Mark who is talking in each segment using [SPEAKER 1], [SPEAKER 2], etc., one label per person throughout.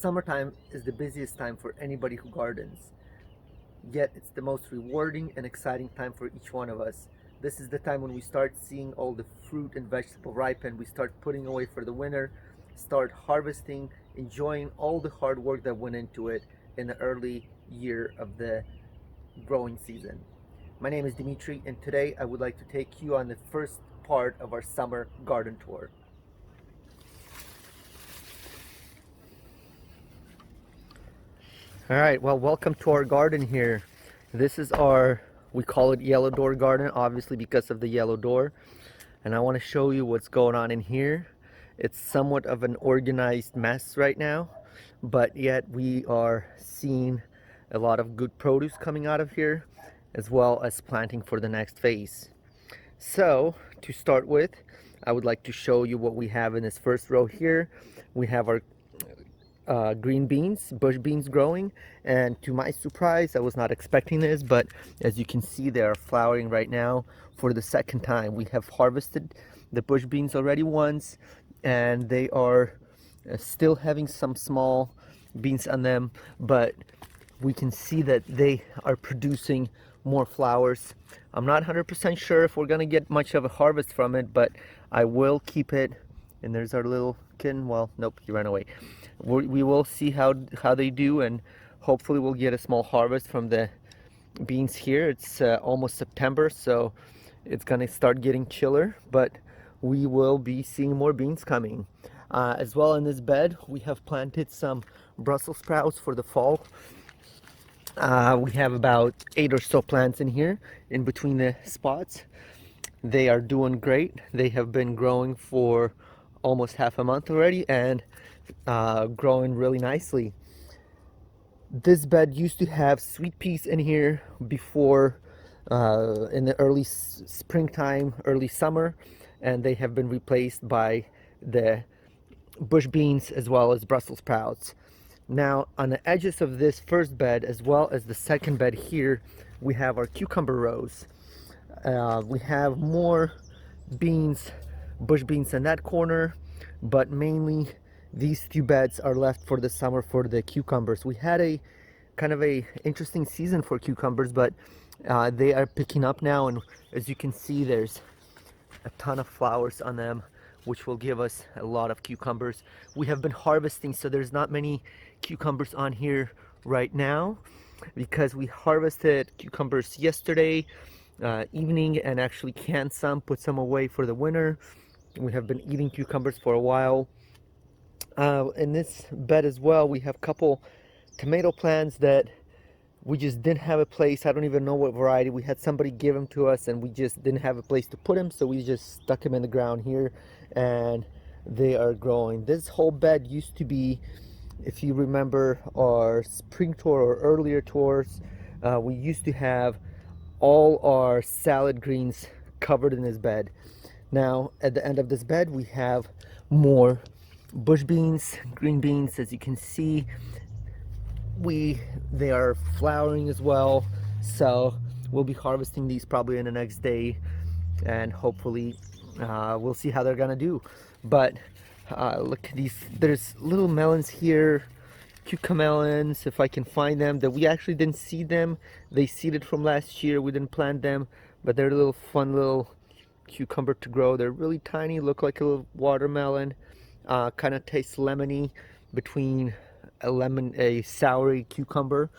[SPEAKER 1] Summertime is the busiest time for anybody who gardens, yet it's the most rewarding and exciting time for each one of us. This is the time when we start seeing all the fruit and vegetable ripen, we start putting away for the winter, start harvesting, enjoying all the hard work that went into it in the early year of the growing season. My name is Dimitri, and today I would like to take you on the first part of our summer garden tour. All right, well, welcome to our garden here. This is we call it yellow door garden, obviously because of the yellow door. And I want to show you what's going on in here. It's somewhat of an organized mess right now, but yet we are seeing a lot of good produce coming out of here, as well as planting for the next phase. So, to start with, I would like to show you what we have in this first row here. We have our green beans, bush beans growing, and to my surprise, I was not expecting this, but as you can see, they are flowering right now for the second time. We have harvested the bush beans already once, and they are still having some small beans on them, but we can see that they are producing more flowers. I'm not 100% sure if we're gonna get much of a harvest from it, but I will keep it. And there's our little kitten. Well, nope, he ran away. We will see how they do, and hopefully we'll get a small harvest from the beans here. It's almost September, so it's gonna start getting chiller, but we will be seeing more beans coming. As well, in this bed, we have planted some Brussels sprouts for the fall. We have about 8 or so plants in here, in between the spots. They are doing great. They have been growing for almost half a month already, and growing really nicely. This bed used to have sweet peas in here before, in the early springtime, early summer, and they have been replaced by the bush beans as well as Brussels sprouts. Now, on the edges of this first bed as well as the second bed here, we have our cucumber rows. We have more beans, bush beans in that corner, but mainly these two beds are left for the summer for the cucumbers. We had a kind of a interesting season for cucumbers, but they are picking up now, and as you can see, there's a ton of flowers on them, which will give us a lot of cucumbers. We have been harvesting, so there's not many cucumbers on here right now because we harvested cucumbers yesterday evening and actually canned some, put some away for the winter. We have been eating cucumbers for a while. In this bed as well, we have a couple tomato plants that we just didn't have a place. I don't even know what variety. We had somebody give them to us, and we just didn't have a place to put them, so we just stuck them in the ground here, and they are growing. This whole bed used to be, if you remember our spring tour or earlier tours, we used to have all our salad greens covered in this bed. Now, at the end of this bed, we have more bush beans, green beans. As you can see, they are flowering as well, so we'll be harvesting these probably in the next day, and hopefully we'll see how they're gonna do. But look at these, there's little melons here, cucumber melons, if I can find them, that we actually didn't seed them. They seeded from last year, we didn't plant them, but they're a little fun little cucumber to grow. They're really tiny, look like a little watermelon, kind of tastes lemony, between a soury cucumber.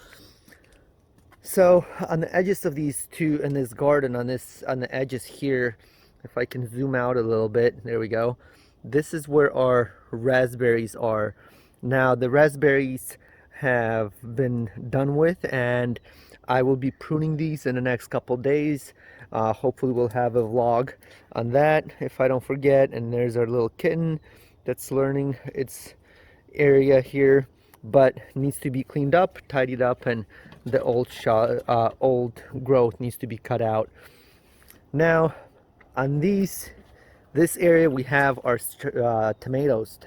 [SPEAKER 1] So on the edges of these two in this garden, on the edges here, if I can zoom out a little bit, there we go. This is where our raspberries are. Now the raspberries have been done with, and I will be pruning these in the next couple days. Hopefully we'll have a vlog on that if I don't forget. And there's our little kitten that's learning its area here, but needs to be cleaned up, tidied up, and the old growth needs to be cut out. Now on this area we have our tomatoes,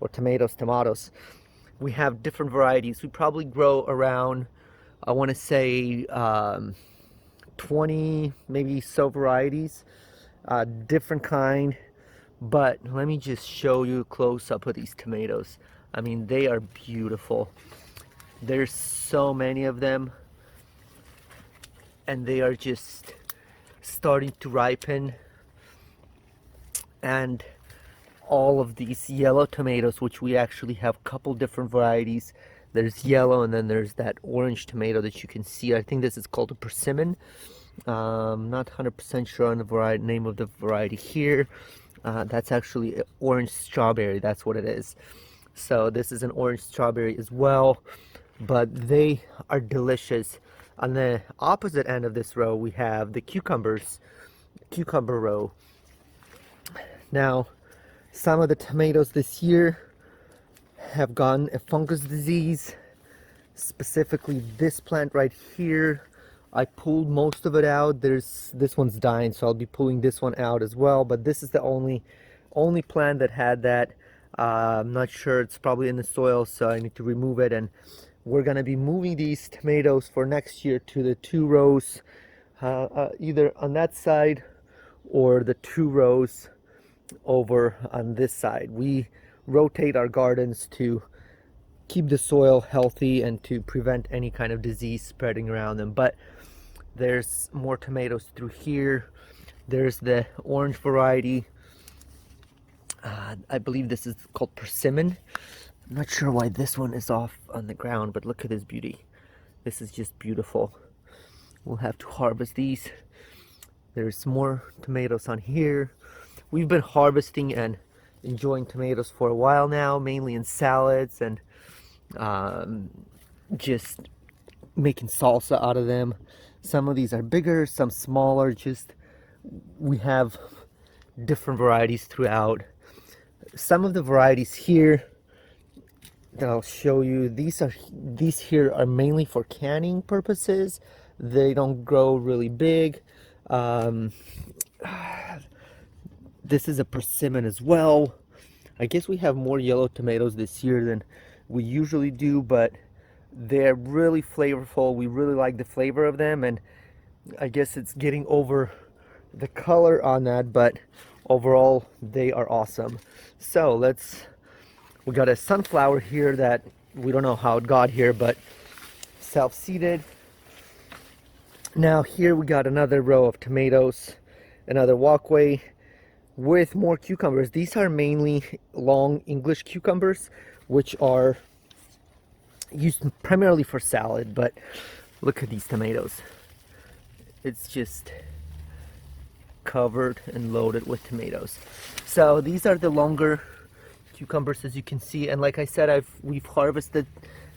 [SPEAKER 1] or tomatoes. We have different varieties. We probably grow around, I want to say 20 maybe so varieties, different kind. But let me just show you a close up of these tomatoes. I mean, they are beautiful. There's so many of them, and they are just starting to ripen. And all of these yellow tomatoes, which we actually have a couple different varieties. There's yellow, and then there's that orange tomato that you can see. I think this is called a persimmon. Not 100% sure on the variety, name of the variety here. That's actually orange strawberry. That's what it is. So this is an orange strawberry as well, but they are delicious. On the opposite end of this row, we have the cucumber row. Now, some of the tomatoes this year have gotten a fungus disease, specifically this plant right here. I pulled most of it out. This one's dying, so I'll be pulling this one out as well, but this is the only plant that had that. I'm not sure, it's probably in the soil, so I need to remove it. And we're gonna be moving these tomatoes for next year to the 2 rows, either on that side or the 2 rows over on this side. We rotate our gardens to keep the soil healthy and to prevent any kind of disease spreading around them. But there's more tomatoes through here. There's the orange variety. I believe this is called persimmon. I'm not sure why this one is off on the ground, but look at this beauty. This is just beautiful. We'll have to harvest these. There's more tomatoes on here. We've been harvesting and enjoying tomatoes for a while now, mainly in salads and just making salsa out of them. Some of these are bigger, some smaller. Just we have different varieties throughout. Some of the varieties here that I'll show you, these here are mainly for canning purposes. They don't grow really big. This is a persimmon as well. I guess we have more yellow tomatoes this year than we usually do, but they're really flavorful. We really like the flavor of them, and I guess it's getting over the color on that, but overall they are awesome. So we got a sunflower here that we don't know how it got here, but self-seeded. Now here we got another row of tomatoes, another walkway with more cucumbers. These are mainly long English cucumbers, which are used primarily for salad, but look at these tomatoes. It's just covered and loaded with tomatoes. So these are the longer cucumbers, as you can see, and like I said, we've harvested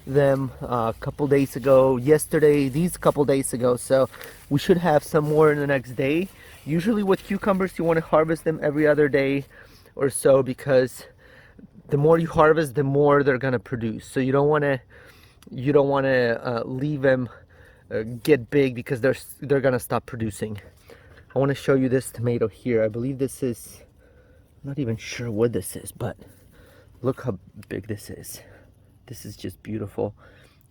[SPEAKER 1] them a couple days ago, these couple days ago, so we should have some more in the next day. Usually with cucumbers you want to harvest them every other day or so, because the more you harvest, the more they're going to produce. So you don't want to leave them get big, because they're going to stop producing. I want to show you this tomato here. I believe this is, I'm not even sure what this is, but look how big this is. This is just beautiful,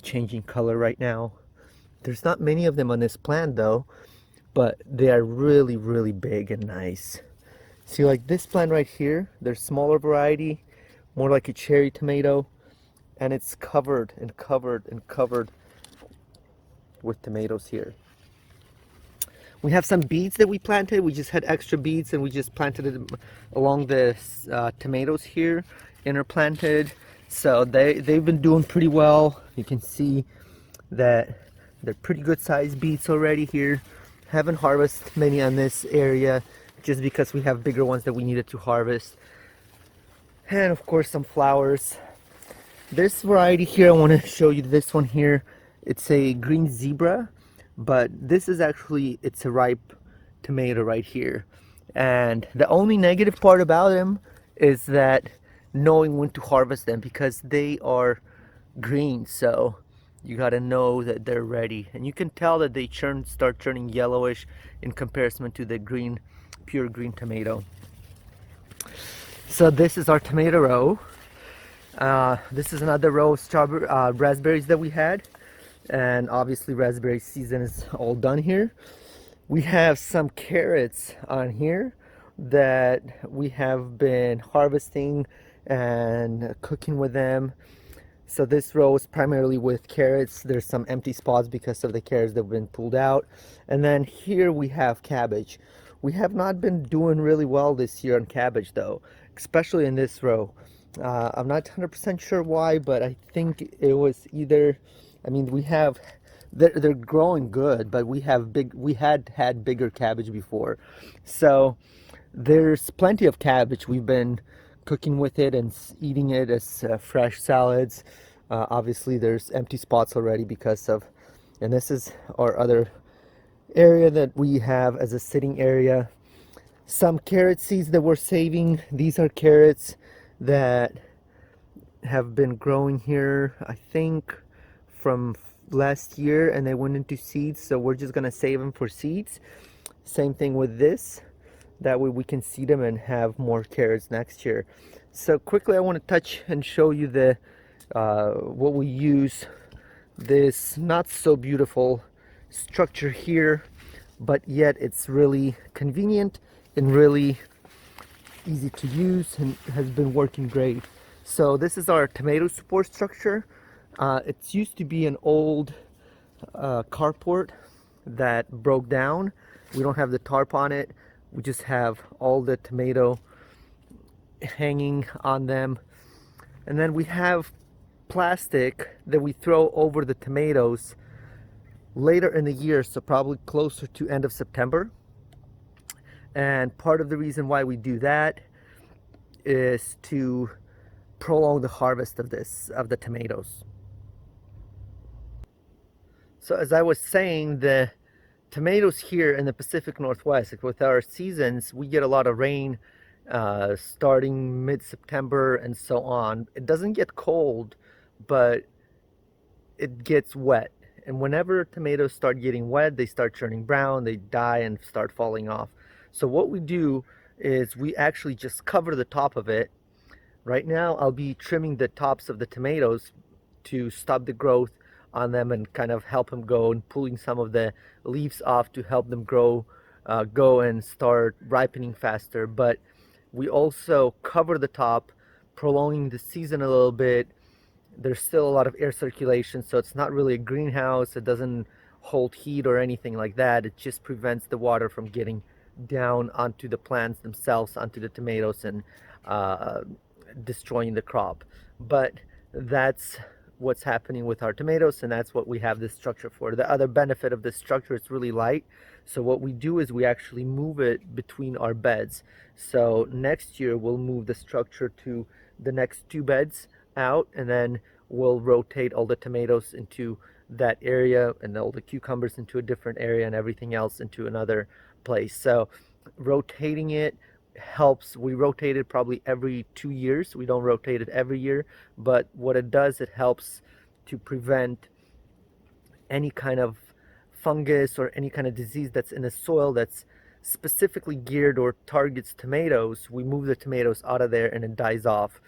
[SPEAKER 1] changing color right now. There's not many of them on this plant though, but they are really, really big and nice. See, like this plant right here, there's smaller variety, more like a cherry tomato, and it's covered and covered and covered with tomatoes here. We have some beets that we planted. We just had extra beets and we just planted it along the tomatoes here, interplanted. So they've been doing pretty well. You can see that they're pretty good sized beets already here. Haven't harvested many on this area just because we have bigger ones that we needed to harvest. And of course some flowers. This variety here, I want to show you this one here. It's a green zebra, but this is actually, it's a ripe tomato right here. And the only negative part about them is that knowing when to harvest them, because they are green, so you got to know that they're ready. And you can tell that they start turning yellowish in comparison to the green, pure green tomato. So this is our tomato row. This is another row of raspberries that we had, and obviously raspberry season is all done here. We have some carrots on here that we have been harvesting and cooking with them. So this row is primarily with carrots. There's some empty spots because of the carrots that have been pulled out. And then here we have cabbage. We have not been doing really well this year on cabbage though, especially in this row. I'm not 100% sure why, but I think it was either, I mean, they're growing good, but we had bigger cabbage before. So there's plenty of cabbage. We've been cooking with it and eating it as fresh salads. Obviously there's empty spots already because of, and this is our other area that we have as a sitting area. Some carrot seeds that we're saving. These are carrots that have been growing here, I think from last year, and they went into seeds, so we're just gonna save them for seeds. Same thing with this. That way we can seed them and have more carrots next year. So quickly I want to touch and show you the what we use. This not so beautiful structure here, but yet it's really convenient and really easy to use and has been working great. So this is our tomato support structure. It used to be an old carport that broke down. We don't have the tarp on it. We just have all the tomato hanging on them. And then we have plastic that we throw over the tomatoes later in the year, so probably closer to end of September. And part of the reason why we do that is to prolong the harvest of the tomatoes. So as I was saying, the tomatoes here in the Pacific Northwest, with our seasons, we get a lot of rain starting mid-September and so on. It doesn't get cold, but it gets wet. And whenever tomatoes start getting wet, they start turning brown, they die and start falling off. So what we do is we actually just cover the top of it. Right now, I'll be trimming the tops of the tomatoes to stop the growth on them and kind of help them go, and pulling some of the leaves off to help them grow, go and start ripening faster. But we also cover the top, prolonging the season a little bit. There's still a lot of air circulation, so it's not really a greenhouse. It doesn't hold heat or anything like that. It just prevents the water from getting down onto the plants themselves, onto the tomatoes, and destroying the crop. But that's what's happening with our tomatoes, and that's what we have this structure for. The other benefit of this structure, it's really light, so what we do is we actually move it between our beds. So next year we'll move the structure to the next two beds out, and then we'll rotate all the tomatoes into that area and all the cucumbers into a different area and everything else into another place. So rotating it helps. We rotate it probably every 2 years. We don't rotate it every year, but what it does, it helps to prevent any kind of fungus or any kind of disease that's in the soil that's specifically geared or targets tomatoes. We move the tomatoes out of there and it dies off.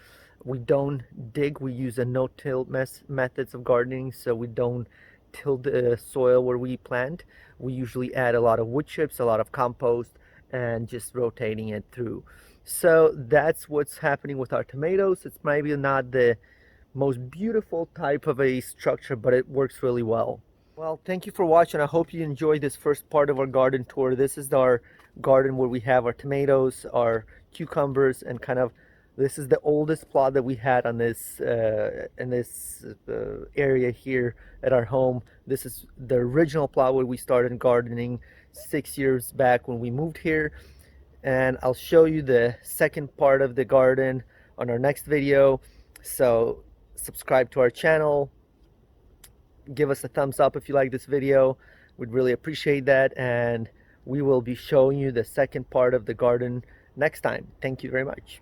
[SPEAKER 1] We don't dig. We use a no-till methods of gardening, so we don't till the soil where we plant. We usually add a lot of wood chips, a lot of compost, and just rotating it through. So that's what's happening with our tomatoes. It's maybe not the most beautiful type of a structure, but it works really well. Well, thank you for watching. I hope you enjoyed this first part of our garden tour. This is our garden where we have our tomatoes, our cucumbers, and kind of this is the oldest plot that we had on this area here at our home. This is the original plot where we started gardening 6 years back when we moved here, and I'll show you the second part of the garden on our next video. So subscribe to our channel, give us a thumbs up if you like this video. We'd really appreciate that, and we will be showing you the second part of the garden next time. Thank you very much.